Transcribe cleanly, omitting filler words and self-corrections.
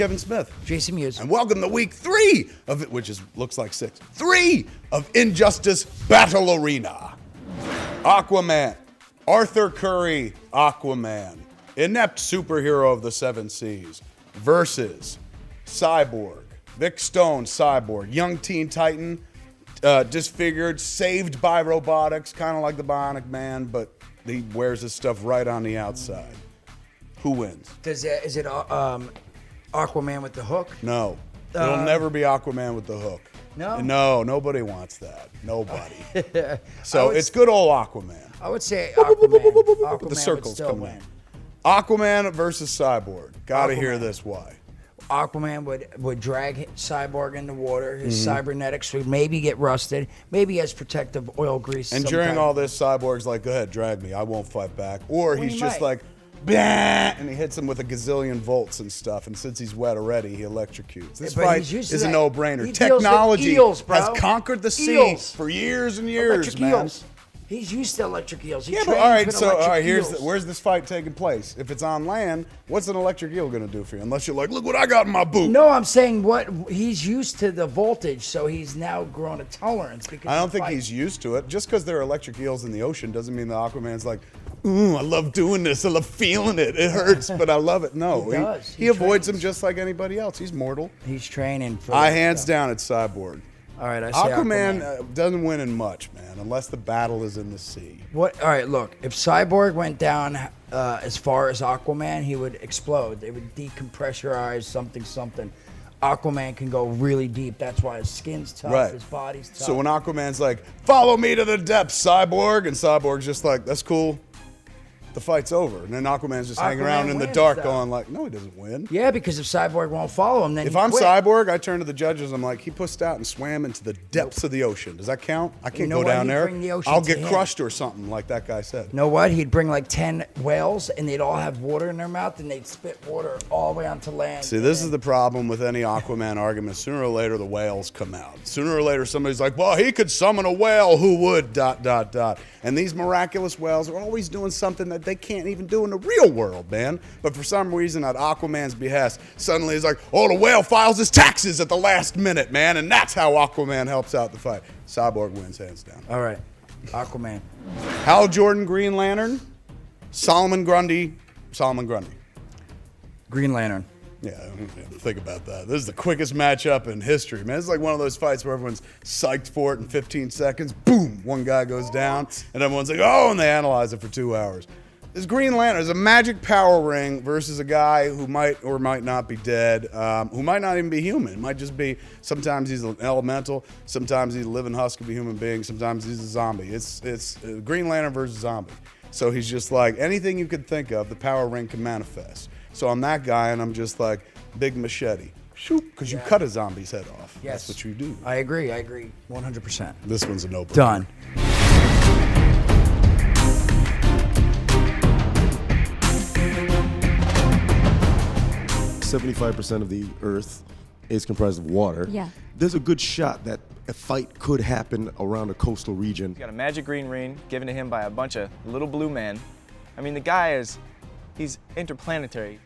Kevin Smith. Jason Mewes. And welcome to week 3 of it, which looks like 6. 3 of Injustice Battle Arena. Aquaman. Arthur Curry, Aquaman. Inept superhero of the 7 seas. Versus Cyborg. Vic Stone, Cyborg. Young Teen Titan. Disfigured, saved by robotics, kind of like the Bionic Man, but he wears his stuff right on the outside. Who wins? Is it Aquaman with the hook? No. It'll never be Aquaman with the hook. No? No, nobody wants that. Nobody. So it's good old Aquaman. I would say Aquaman. Aquaman The circles would still coming win. in. Aquaman versus Cyborg. Gotta hear Aquaman. this. Why? Aquaman would drag Cyborg in the water. His cybernetics would maybe get rusted. Maybe he has protective oil grease. And during all this, Cyborg's like, go ahead, drag me. I won't fight back. Or he's he just might. like, bah, and he hits him with a gazillion volts and stuff. And since he's wet already, he electrocutes. This But fight he's used to is a that. no-brainer. He deals with Technology eels, bro. has conquered the sea Eels. for years and years, electric man. eels. He's used to electric eels. He Yeah, but trains all right, with so all electric right, eels. where's this fight taking place? If it's on land, what's an electric eel gonna do for you? Unless you're like, look what I got in my boot. No, I'm saying what he's used to the voltage, so he's now grown a tolerance. Because I don't of think fight. he's used to it. Just because there are electric eels in the ocean doesn't mean the Aquaman's like, ooh, I love doing this. I love feeling it. It hurts, but I love it. No, He does. he He avoids trains. them just like anybody else. He's mortal. He's training for. Hands down, it's Cyborg. All right, I say Aquaman doesn't win in much, man, unless the battle is in the sea. What? All right, look. If Cyborg went down as far as Aquaman, he would explode. They would decompressurize something. Aquaman can go really deep. That's why his skin's tough. Right. His body's tough. So when Aquaman's like, follow me to the depths, Cyborg, and Cyborg's just like, that's cool. The fight's over. And then Aquaman's just hanging around in the wins, dark though. going like, no, he doesn't win. Yeah, because if Cyborg won't follow him, then If he I'm quit. Cyborg, I turn to the judges. I'm like, he pushed out and swam into the depths of the ocean. Does that count? I can't know go what? down He'd there. bring the ocean I'll to get him. crushed or something, like that guy said. You know what? He'd bring like 10 whales, and they'd all have water in their mouth, and they'd spit water all the way onto land. See, this is the problem with any Aquaman argument. Sooner or later, the whales come out. Sooner or later, somebody's like, well, he could summon a whale. Who would? ... And these miraculous whales are always doing something that they can't even do in the real world, man. But for some reason, at Aquaman's behest, suddenly he's like, oh, the whale files his taxes at the last minute, man. And that's how Aquaman helps out the fight. Cyborg wins hands down. All right, Aquaman. Hal Jordan, Green Lantern. Solomon Grundy. Green Lantern. Yeah, think about that. This is the quickest matchup in history, man. It's like one of those fights where everyone's psyched for it in 15 seconds. Boom, one guy goes down, and everyone's like, oh, and they analyze it for 2 hours. This Green Lantern is a magic power ring versus a guy who might or might not be dead, who might not even be human. It might just be, sometimes he's an elemental, sometimes he's a living husk of a human being, sometimes he's a zombie. It's Green Lantern versus zombie. So he's just like, anything you could think of, the power ring can manifest. So I'm that guy, and I'm just like, big machete. Shoot, because you cut a zombie's head off. Yes. That's what you do. I agree 100%. This one's a no-brainer. Done. 75% of the Earth is comprised of water. Yeah. There's a good shot that a fight could happen around a coastal region. He's got a magic green ring given to him by a bunch of little blue men. I mean, the guy he's interplanetary.